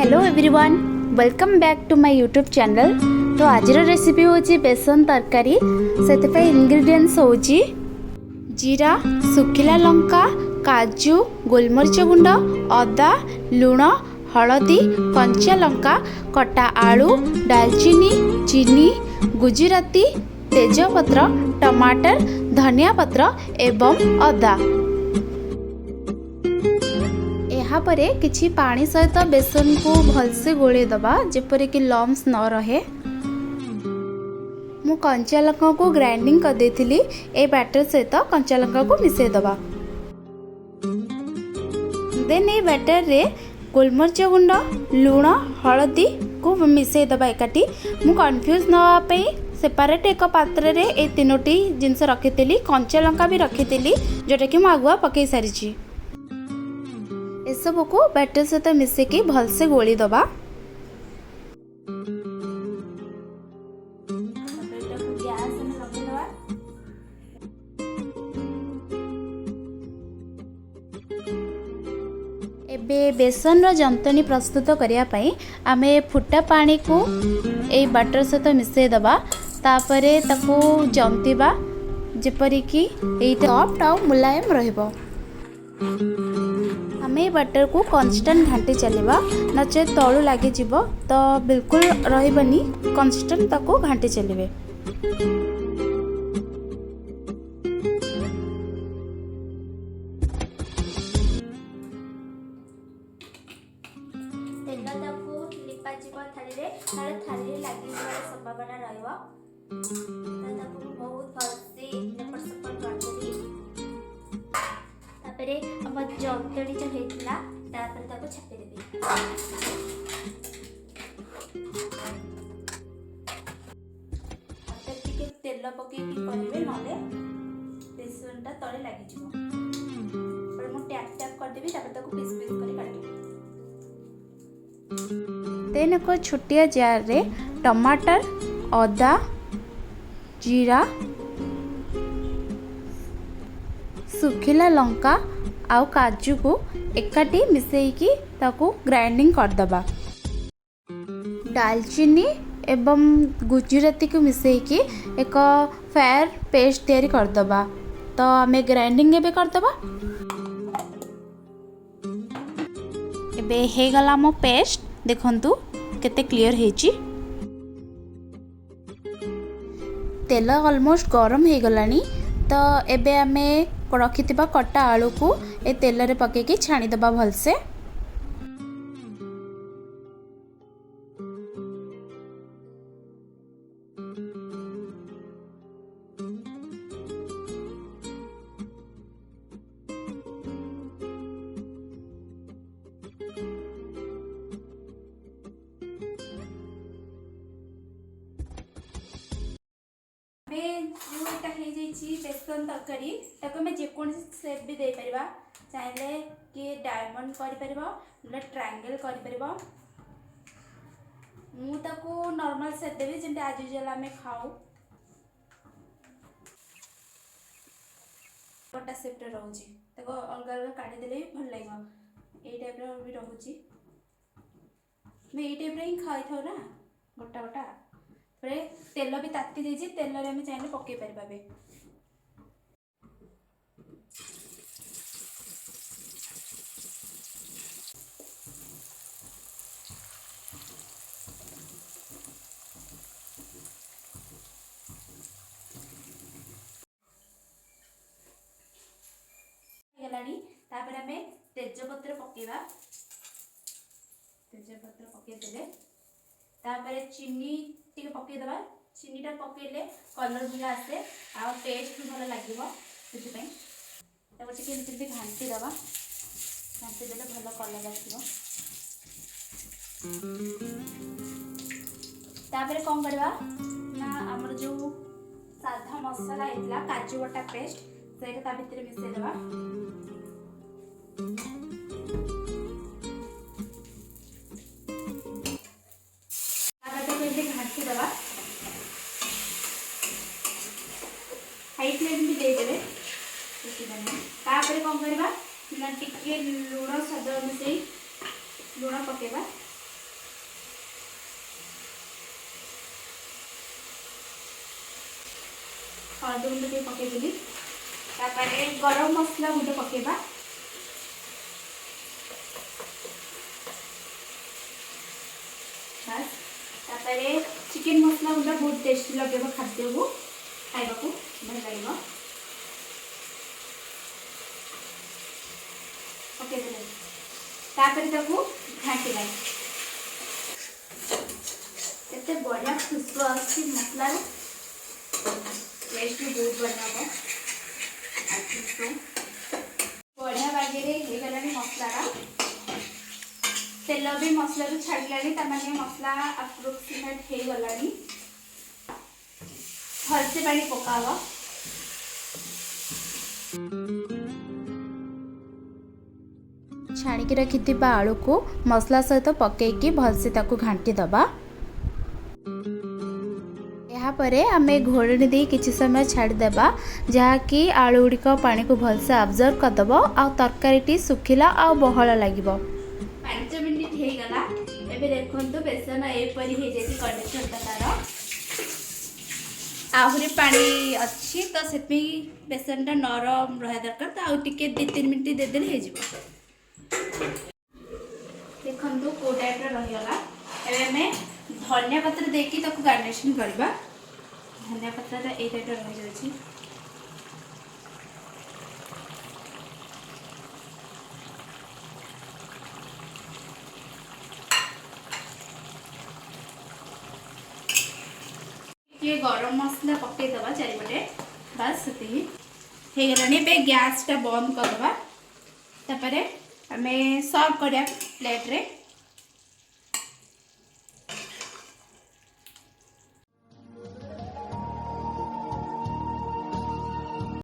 Hello everyone, welcome back to my YouTube channel. तो आज recipe होची बेसन तरकारी। से इंग्रेडिएंट्स होची जीरा, सुखिला लंका, काजू, गोलमरीच गुंड, अदा, लुण, हलदी, कंचा लंका, कटा आलू, दालचीनी, चीनी, गुजराती, तेजपत्र, टमाटर, धनिया पत्र एवं अदा। यापरे किछि पानी सहित बेसन को भलसे गोले दबा जेपरि कि लम्स न रहे। मु कंचा लंका को ग्राइंडिंग कर देथिली। ए बैटर सहित कंचा लंका को मिसे दबा। देन ए बैटर रे गोलमरीच गुंड, लुण, हलदी को मिसे दबा एकाठी। मु कंफ्यूज न पे सेपरेट एक पात्र रे ए तीनोटी जिनस रखिथिली। कंचा लंका भी रखिथिली जोटा कि मु आगुआ पकई सारिछि। एसबू को बैटर सहित मिसेकी भलसे गोली दबा। एबे बेसन रो जंतनी प्रस्तुत करिया पई आमे फुटा पानी को ए बैटर सहित मिसे दबा। तापरे ताको जंतीबा जेपरि कि ए सॉफ्ट आ मुलायम रहबो। हमें बटर को कांस्टेंट घाटी चलवा नचे तलू लगे जीवो तो बिल्कुल रही कांस्टेंट ताको घाटी चलिए। तेल ताको लिपा जीव थाली रे ताले थाली लागि जिवार संभावना रहइबो। ताको बहुत भलसे नेपट सपट करदेबी। तापरे हम जंतड़ी जो हेतला तापरे ताको छापी देबी। आता टिके तेल पके की करबे नले बेसनटा तळे लागि जिवो। पर मु टैप टैप कर देबी। तापरे ताको पीस पीस करी काटिबी। देन को छोटिया जार रे टमाटर, अदा, जीरा, सुखिला लंका आउ काजू को एकाठी मिसेकी ताको ग्राइंडिंग कर दबा। दालचीनी एवं गुजराती को मिसेकी एक फेयर पेस्ट तैयारी कर दबा। तो आमे ग्राइंडिंग एबे कर दबा। एबे हे गला मो पेस्ट देखंतु केते क्लियर हेची। तेल ऑलमोस्ट गरम हे गलानी। तो एबे आमे रखिथिबा कटा आलू को ए तेल रे पकेकी छाणी दबा भलसे। बेसन तरकारी ताको में जेकोन शेप भी दे परिबा। चाहे कि डायमंड करि परिबो न ट्रायंगल करि परिबो। मु ताको नॉर्मल शेप देबी जेंते आज यूजुअल हमें खाऊ। गोटा शेप रे रहउची ताको अलग अलग काटी देले भी भल लागो। ए टाइप रो भी रहउची। मैं ए टाइप रे ही खाई थाउ ना गोटा गोटा। परे तेल भी ताती देजी। तेल रे हम चाहे पके परिबा बे। तापर आमे तेजपत्र पकेबा। तेजपत्र पके देले तापर चीनी टिके पके दबा। चीनीटा पकेले कलर भी आसे आ टेस्ट भी भल लागिबो। सेति पई तापर टिके एमति घांटी दबा। घांटी देले भल कलर आसीबो। तापर कोन करबा ना हमर जो साधा मसाला हेतला काजू बटा पेस्ट सेटा ता भितर मिसे दबा। घाटी दबा। हाई फ्लेम भी दे देबे। तापर कोन करबा ना टिके लूण स्वाद अनुसार लूण पकेबा। हल्दी गुंड टे पकईदेली गरम मसला गुंड पकेबा चिकेन मसला गुंड बहुत टेस्टी लगे खाद्य को खाइबा को भल लगे पकईदे घाटी केते बढ़िया खुशबू आसी मसला टेस्ट भी बहुत बढ़िया हम बढ़िया बागे गला मसला तेल भी मसला भी छाड़ा मसला अप्रोक्सीमेट हो गला भलसे पानी पकाव छाणिकी रखि आलू को मसला सहित पकईकी भलसे ताकू घांटी दबा यापरे आमे घोड़नी दे किछि समय छाड़देबा जहाँकि आलू गुड़िक पानी को भलसे अब्जर्व करदब आ तरकारी सुखिला आ बहल लगे 5 मिनिट हो गला एबे देखंतु बेसन एपरी हो जाई कंडीशन तार आहुरी पानी अच्छी तो से बेसन टा नरम रहा दरकार तो आउ टिके 2-3 मिनिट दे देले हो जिवो देखंतु को टाइप रो रहिगला एबे हमें धनिया पत्र देकी ताको गार्निशिंग करबा धनिया पत्र ए टाइप रो रहि जाछि ये गरम मसला पकई दबा चारिपटे बस से गलानी गैस टा बंद करदबा तापरे हमें सर्व करिया प्लेट रे